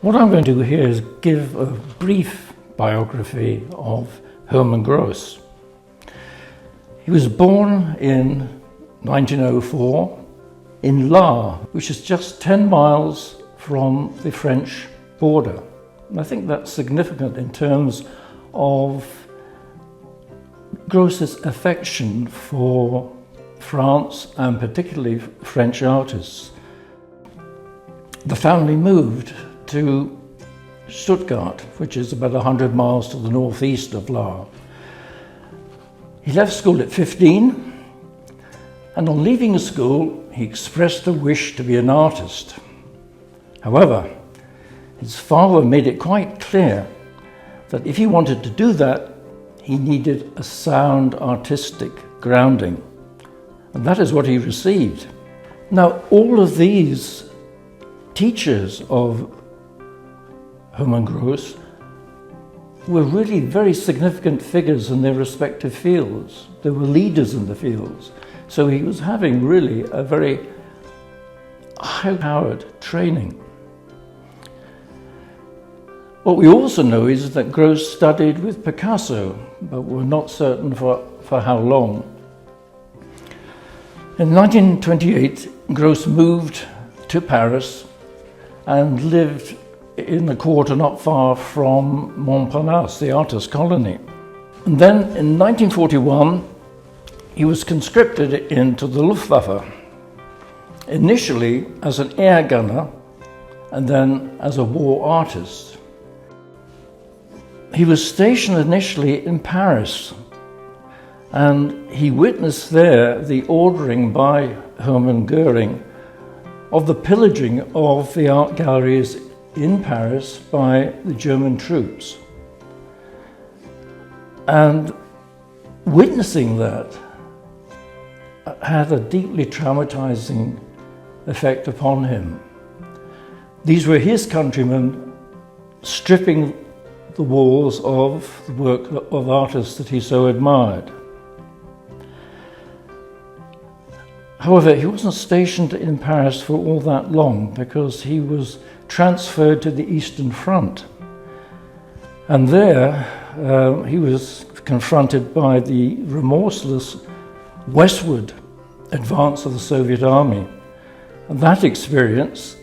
What I'm going to do here is give a brief biography of Hermann Gross. He was born in 1904 in Lahr, which is just 10 miles from the French border. And I think that's significant in terms of Gross's affection for France and particularly French artists. The family moved to Stuttgart, which is about 100 miles to the northeast of Lahr. He left school at 15, and on leaving school, he expressed a wish to be an artist. However, his father made it quite clear that if he wanted to do that, he needed a sound artistic grounding. And that is what he received. Now, all of these teachers of Hermann Gross were really very significant figures in their respective fields. They were leaders in the fields. So he was having really a very high-powered training. What we also know is that Gross studied with Picasso, but we're not certain for how long. In 1928, Gross moved to Paris and lived in the quarter not far from Montparnasse, the artist colony. And then in 1941, he was conscripted into the Luftwaffe, initially as an air gunner and then as a war artist. He was stationed initially in Paris, and he witnessed there the ordering by Hermann Goering of the pillaging of the art galleries in Paris by the German troops. And witnessing that had a deeply traumatizing effect upon him. These were his countrymen stripping the walls of the work of artists that he so admired. However, he wasn't stationed in Paris for all that long because he was transferred to the Eastern Front. And there he was confronted by the remorseless westward advance of the Soviet army. And that experience,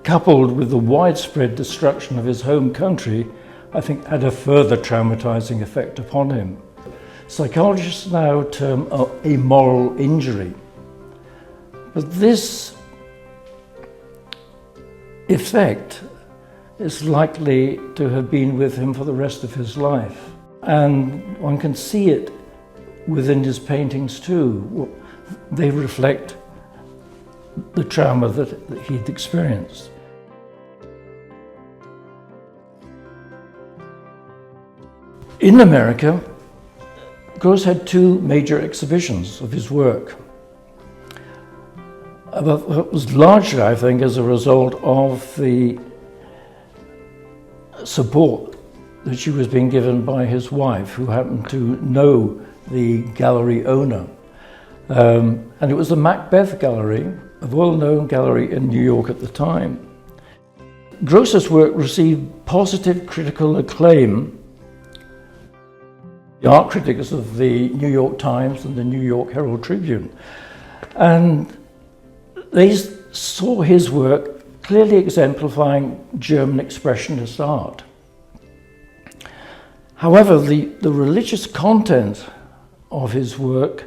coupled with the widespread destruction of his home country, I think had a further traumatizing effect upon him. Psychologists now term a moral injury. But this effect is likely to have been with him for the rest of his life. And one can see it within his paintings too. They reflect the trauma that he'd experienced. In America, Gross had two major exhibitions of his work. It was largely, I think, as a result of the support that she was being given by his wife, who happened to know the gallery owner. And it was the Macbeth Gallery, a well-known gallery in New York at the time. Gross's work received positive critical acclaim. The art critics of the New York Times and the New York Herald Tribune. And they saw his work clearly exemplifying German expressionist art. However, the religious content of his work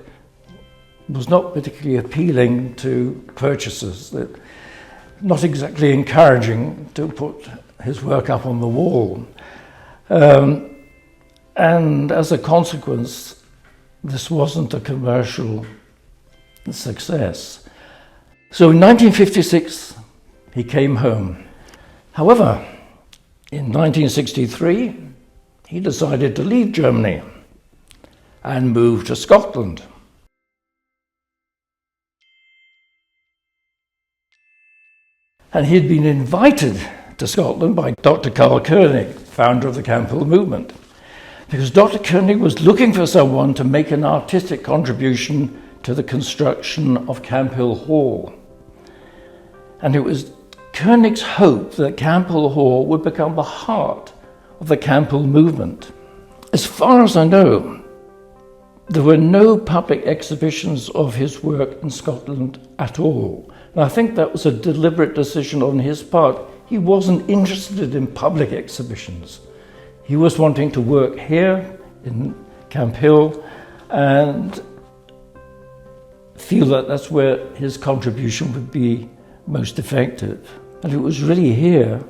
was not particularly appealing to purchasers, not exactly encouraging to put his work up on the wall. And as a consequence, this wasn't a commercial success. So in 1956, he came home. However, in 1963, he decided to leave Germany and move to Scotland. And he had been invited to Scotland by Dr. Karl Koenig, founder of the Camp Hill movement, because Dr. Koenig was looking for someone to make an artistic contribution to the construction of Camp Hill Hall. And it was Koenig's hoped that Campbell Hall would become the heart of the Campbell movement. As far as I know, there were no public exhibitions of his work in Scotland at all. And I think that was a deliberate decision on his part. He wasn't interested in public exhibitions. He was wanting to work here in Camp Hill and feel that that's where his contribution would be most effective. And it was really here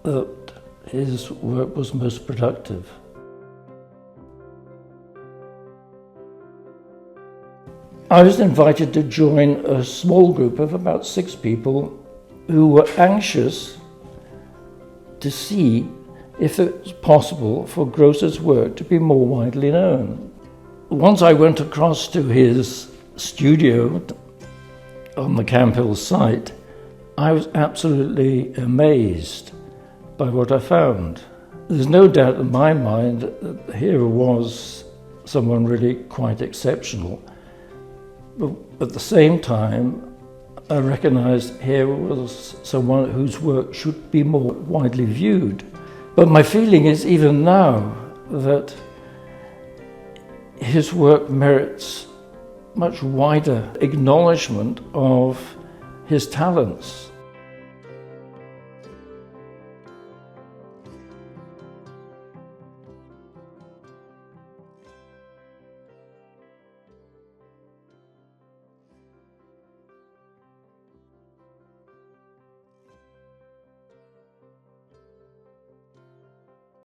that his work was most productive. I was invited to join a small group of about 6 people who were anxious to see if it was possible for Gross's work to be more widely known. Once I went across to his studio on the Camp Hill site, I was absolutely amazed by what I found. There's no doubt in my mind that here was someone really quite exceptional. But at the same time, I recognized here was someone whose work should be more widely viewed. But my feeling is even now that his work merits much wider acknowledgement of his talents.